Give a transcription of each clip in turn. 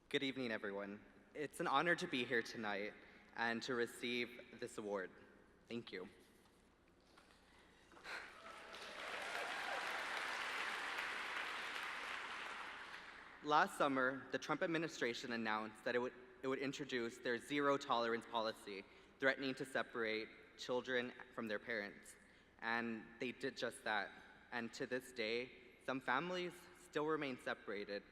Good evening, everyone. It's an honor to be here tonight and to receive this award. Thank you. Last summer, the Trump administration announced that it would introduce their zero-tolerance policy, threatening to separate children from their parents. And they did just that. And to this day, some families still remain separated,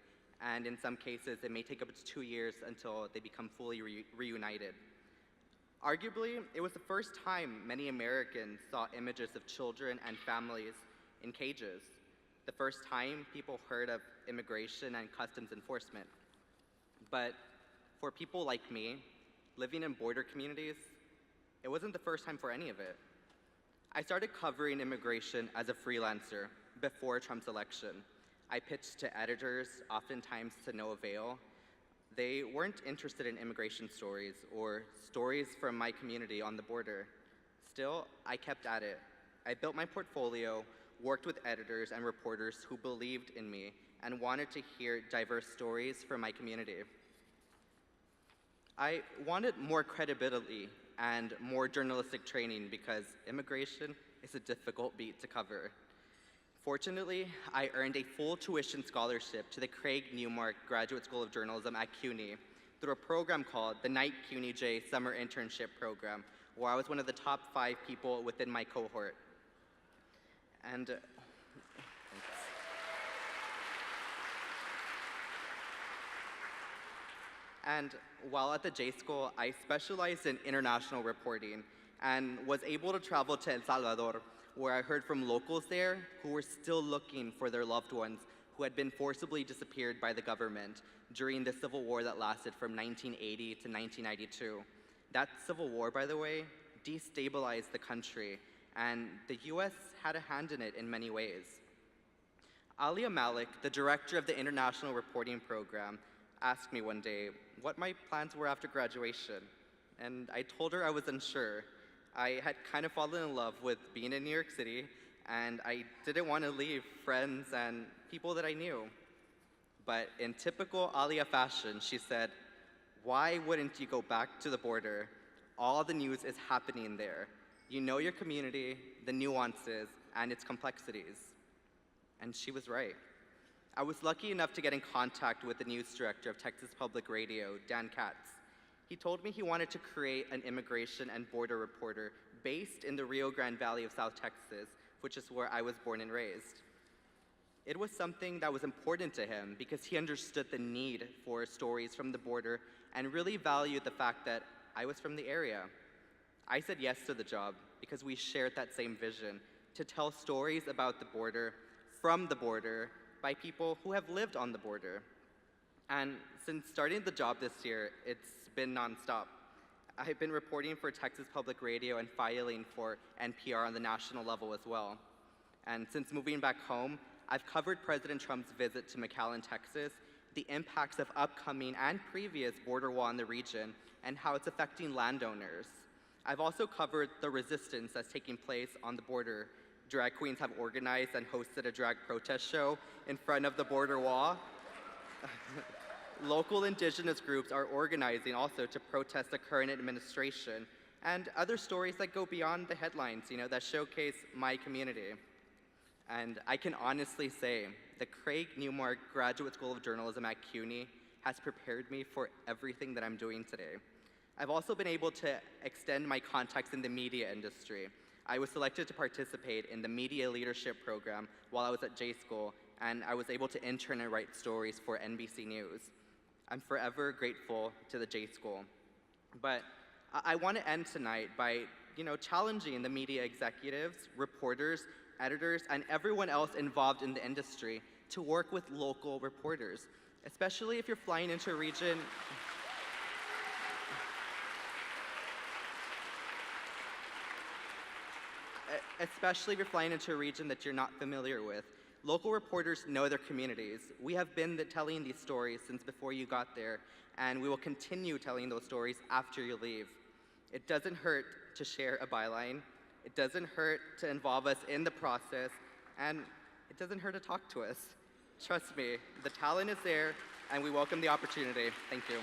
and in some cases, it may take up to 2 years until they become fully reunited. Arguably, it was the first time many Americans saw images of children and families in cages, the first time people heard of immigration and customs enforcement. But for people like me, living in border communities, it wasn't the first time for any of it. I started covering immigration as a freelancer before Trump's election. I pitched to editors, oftentimes to no avail. They weren't interested in immigration stories or stories from my community on the border. Still, I kept at it. I built my portfolio, worked with editors and reporters who believed in me and wanted to hear diverse stories from my community. I wanted more credibility and more journalistic training because immigration is a difficult beat to cover. Fortunately, I earned a full tuition scholarship to the Craig Newmark Graduate School of Journalism at CUNY through a program called the Knight CUNY J Summer Internship Program, where I was one of the top 5 people within my cohort. And while at the J School, I specialized in international reporting and was able to travel to El Salvador, where I heard from locals there who were still looking for their loved ones who had been forcibly disappeared by the government during the Civil War that lasted from 1980 to 1992. That Civil War, by the way, destabilized the country, and the US had a hand in it in many ways. Alia Malik, the director of the International Reporting Program, asked me one day what my plans were after graduation, and I told her I was unsure. I had kind of fallen in love with being in New York City, and I didn't want to leave friends and people that I knew. But in typical Alia fashion, she said, "Why wouldn't you go back to the border? All the news is happening there. You know your community, the nuances, and its complexities." And she was right. I was lucky enough to get in contact with the news director of Texas Public Radio, Dan Katz. He told me he wanted to create an immigration and border reporter based in the Rio Grande Valley of South Texas, which is where I was born and raised. It was something that was important to him because he understood the need for stories from the border and really valued the fact that I was from the area. I said yes to the job because we shared that same vision to tell stories about the border, from the border, by people who have lived on the border. And since starting the job this year, it's been nonstop. I've been reporting for Texas Public Radio and filing for NPR on the national level as well. And since moving back home, I've covered President Trump's visit to McAllen, Texas, the impacts of upcoming and previous border wall in the region, and how it's affecting landowners. I've also covered the resistance that's taking place on the border. Drag queens have organized and hosted a drag protest show in front of the border wall. Local indigenous groups are organizing also to protest the current administration, and other stories that go beyond the headlines, that showcase my community. And I can honestly say the Craig Newmark Graduate School of Journalism at CUNY has prepared me for everything that I'm doing today. I've also been able to extend my contacts in the media industry. I was selected to participate in the Media Leadership Program while I was at J School, and I was able to intern and write stories for NBC News. I'm forever grateful to the J School. But I want to end tonight by, challenging the media executives, reporters, editors, and everyone else involved in the industry to work with local reporters, especially if you're flying into a region that you're not familiar with. Local reporters know their communities. We have been telling these stories since before you got there, and we will continue telling those stories after you leave. It doesn't hurt to share a byline. It doesn't hurt to involve us in the process, and it doesn't hurt to talk to us. Trust me, the talent is there, and we welcome the opportunity. Thank you.